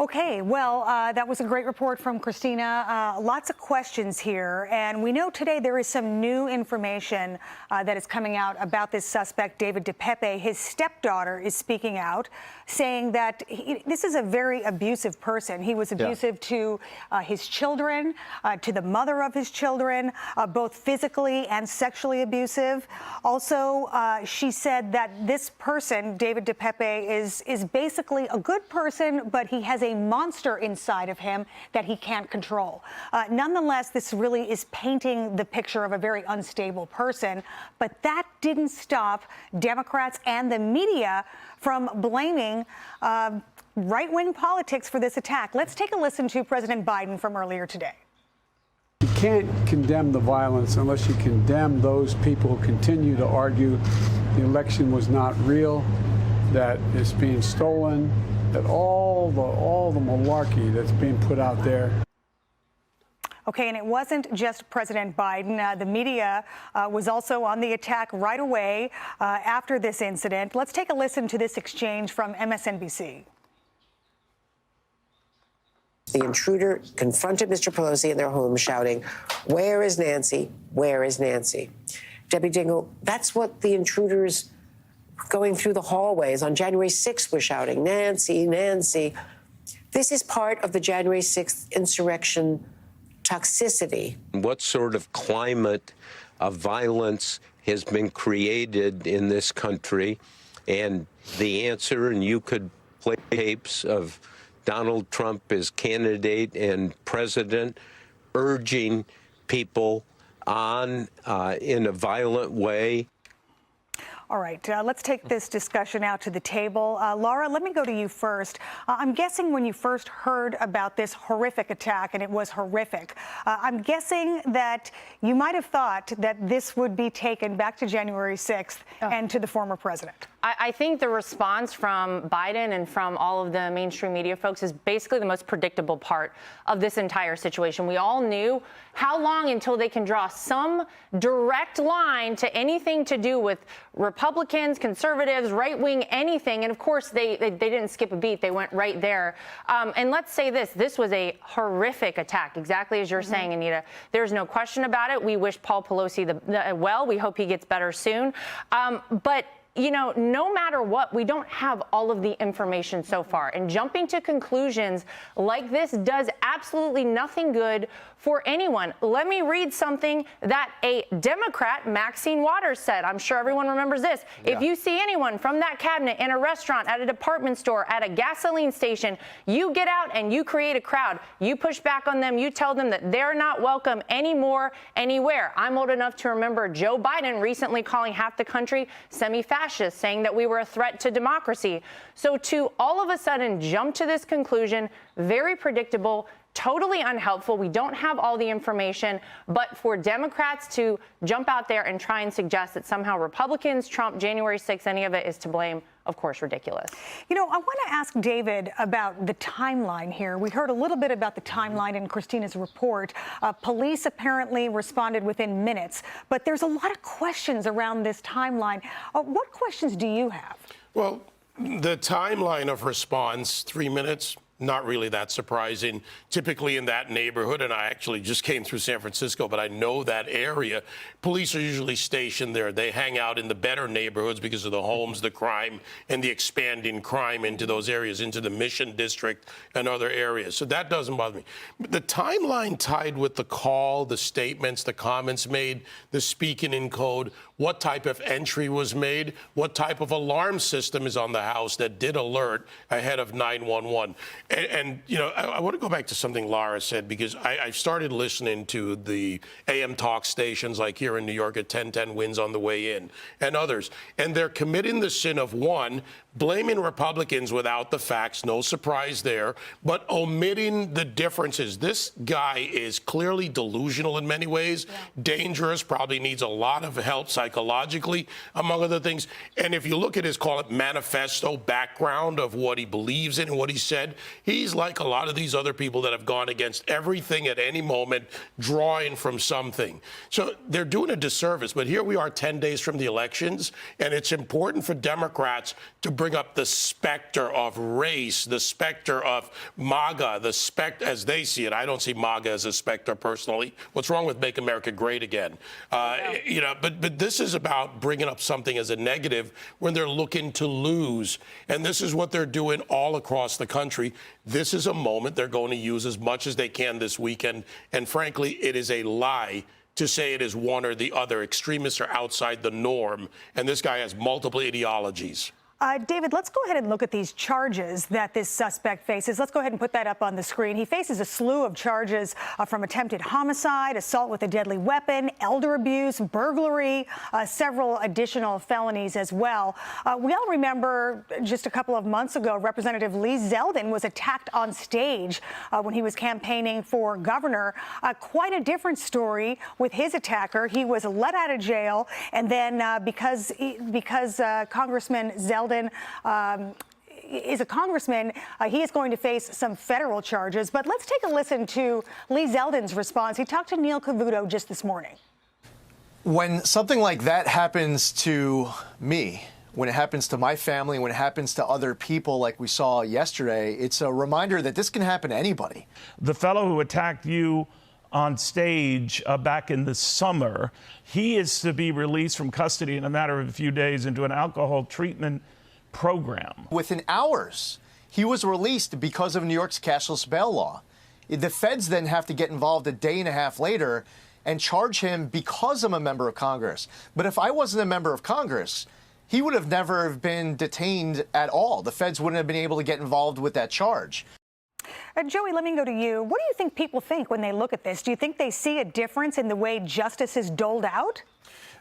Okay, well, that was a great report from Christina. Lots of questions here. And we know today there is some new information that is coming out about this suspect, David DePepe. His stepdaughter is speaking out, saying that this is a very abusive person. He was abusive to his children, to the mother of his children, both physically and sexually abusive. Also, she said that this person, David DePepe, is basically a good person, but he has a monster inside of him that he can't control. Nonetheless, this really is painting the picture of a very unstable person. But that didn't stop Democrats and the media from blaming right-wing politics for this attack. Let's take a listen to President Biden from earlier today. You can't condemn the violence unless you condemn those people who continue to argue the election was not real, that it's being stolen, that all the malarkey that's being put out there. Okay, and it wasn't just President Biden. The media was also on the attack right away after this incident. Let's take a listen to this exchange from MSNBC. The intruder confronted Mr. Pelosi in their home, shouting, "Where is Nancy? Where is Nancy?" Debbie Dingell, that's what the intruders going through the hallways on January 6th were shouting, "Nancy, Nancy." This is part of the January 6th insurrection toxicity. What sort of climate of violence has been created in this country? And the answer, and you could play tapes of Donald Trump as candidate and president urging people on in a violent way. All right, let's take this discussion out to the table. Laura, let me go to you first. I'm guessing when you first heard about this horrific attack, and it was horrific, I'm guessing that you might have thought that this would be taken back to January 6th and to the former president. I think the response from Biden and from all of the mainstream media folks is basically the most predictable part of this entire situation. We all knew how long until they can draw some direct line to anything to do with Republicans, conservatives, right wing, anything. And of course, they didn't skip a beat. They went right there. And let's say this was a horrific attack, exactly as you're saying, Anita. There's no question about it. We wish Paul Pelosi well. We hope he gets better soon. But you know, no matter what, we don't have all of the information so far. And jumping to conclusions like this does absolutely nothing good for anyone. Let me read something that a Democrat, Maxine Waters, said. I'm sure everyone remembers this. Yeah. If you see anyone from that cabinet in a restaurant, at a department store, at a gasoline station, you get out and you create a crowd. You push back on them. You tell them that they're not welcome anymore, anywhere. I'm old enough to remember Joe Biden recently calling half the country semi-fascist, saying that we were a threat to democracy. So to all of a sudden jump to this conclusion, very predictable, totally unhelpful. We don't have all the information, but for Democrats to jump out there and try and suggest that somehow Republicans, Trump, January 6th, any of it is to blame, of course, ridiculous. You know, I want to ask David about the timeline here. We heard a little bit about the timeline in Christina's report. Police apparently responded within minutes, but there's a lot of questions around this timeline. What questions do you have? Well, the timeline of response, 3 minutes, not really that surprising. Typically in that neighborhood, and I actually just came through San Francisco, but I know that area, police are usually stationed there. They hang out in the better neighborhoods because of the homes, the crime, and the expanding crime into those areas, into the Mission District and other areas. So that doesn't bother me. But the timeline tied with the call, the statements, the comments made, the speaking in code, what type of entry was made, what type of alarm system is on the house that did alert ahead of 911. And you know, I want to go back to something Laura said, because I started listening to the AM talk stations like here in New York at 1010 Wins on the way in and others. And they're committing the sin of, one, blaming Republicans without the facts, no surprise there, but omitting the differences. This guy is clearly delusional in many ways, dangerous, probably needs a lot of help psychologically, among other things. And if you look at his, call it manifesto background of what he believes in and what he said, He's like a lot of these other people that have gone against everything at any moment, drawing from something. So they're doing a disservice. But here we are 10 days from the elections, and it's important for Democrats to bring up the specter of race, the specter of MAGA, the specter as they see it. I don't see MAGA as a specter personally. What's wrong with Make America Great Again? But this is about bringing up something as a negative when they're looking to lose. And this is what they're doing all across the country. This is a moment they're going to use as much as they can this weekend. And frankly, it is a lie to say it is one or the other. Extremists are outside the norm. And this guy has multiple ideologies. David, let's go ahead and look at these charges that this suspect faces. Let's go ahead and put that up on the screen. He faces a slew of charges from attempted homicide, assault with a deadly weapon, elder abuse, burglary, several additional felonies as well. We all remember just a couple of months ago, Representative Lee Zeldin was attacked on stage when he was campaigning for governor. Quite a different story with his attacker. He was let out of jail, and then because Congressman Zeldin is a congressman, he is going to face some federal charges. But let's take a listen to Lee Zeldin's response. He talked to Neil Cavuto just this morning. When something like that happens to me, when it happens to my family, when it happens to other people like we saw yesterday, it's a reminder that this can happen to anybody. The fellow who attacked you on stage back in the summer, he is to be released from custody in a matter of a few days into an alcohol treatment program. Within hours, he was released because of New York's cashless bail law. The feds then have to get involved a day and a half later and charge him because I'm a member of Congress. But if I wasn't a member of Congress, he would have never been detained at all. The feds wouldn't have been able to get involved with that charge. Joey, let me go to you. What do you think people think when they look at this? Do you think they see a difference in the way justice is doled out?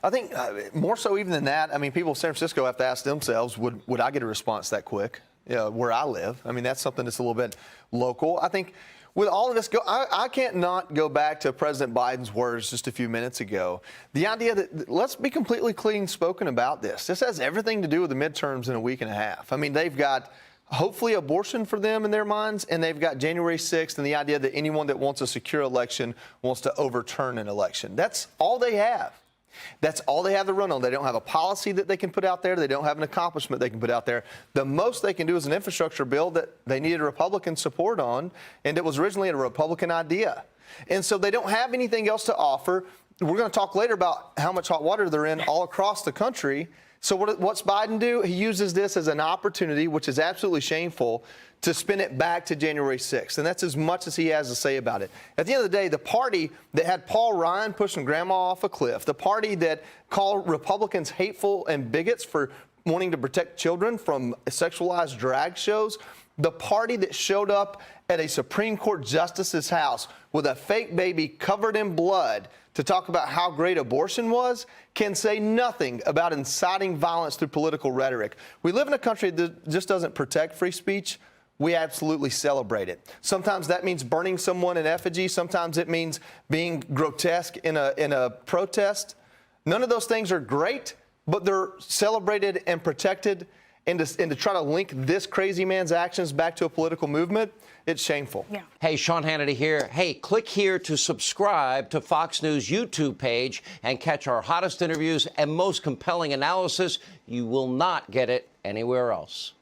I think more so even than that. I mean, people in San Francisco have to ask themselves, would I get a response that quick where I live? I mean, that's something that's a little bit local. I think with all of this, I can't not go back to President Biden's words just a few minutes ago. The idea that let's be completely clean spoken about this. This has everything to do with the midterms in a week and a half. I mean, they've got hopefully abortion for them in their minds, and they've got January 6th and the idea that anyone that wants a secure election wants to overturn an election. That's all they have. That's all they have to run on. They don't have a policy that they can put out there. They don't have an accomplishment they can put out there. The most they can do is an infrastructure bill that they needed Republican support on, and it was originally a Republican idea. And so they don't have anything else to offer. We're going to talk later about how much hot water they're in all across the country. So what's Biden do? He uses this as an opportunity, which is absolutely shameful, to spin it back to January 6th. And that's as much as he has to say about it. At the end of the day, the party that had Paul Ryan pushing grandma off a cliff, the party that called Republicans hateful and bigots for wanting to protect children from sexualized drag shows, the party that showed up at a Supreme Court justice's house with a fake baby covered in blood to talk about how great abortion was, can say nothing about inciting violence through political rhetoric. We live in a country that just doesn't protect free speech. We absolutely celebrate it. Sometimes that means burning someone in effigy. Sometimes it means being grotesque in a protest. None of those things are great, but they're celebrated and protected. And to try to link this crazy man's actions back to a political movement, it's shameful. Yeah. Hey, Sean Hannity here. Hey, click here to subscribe to Fox News YouTube page and catch our hottest interviews and most compelling analysis. You will not get it anywhere else.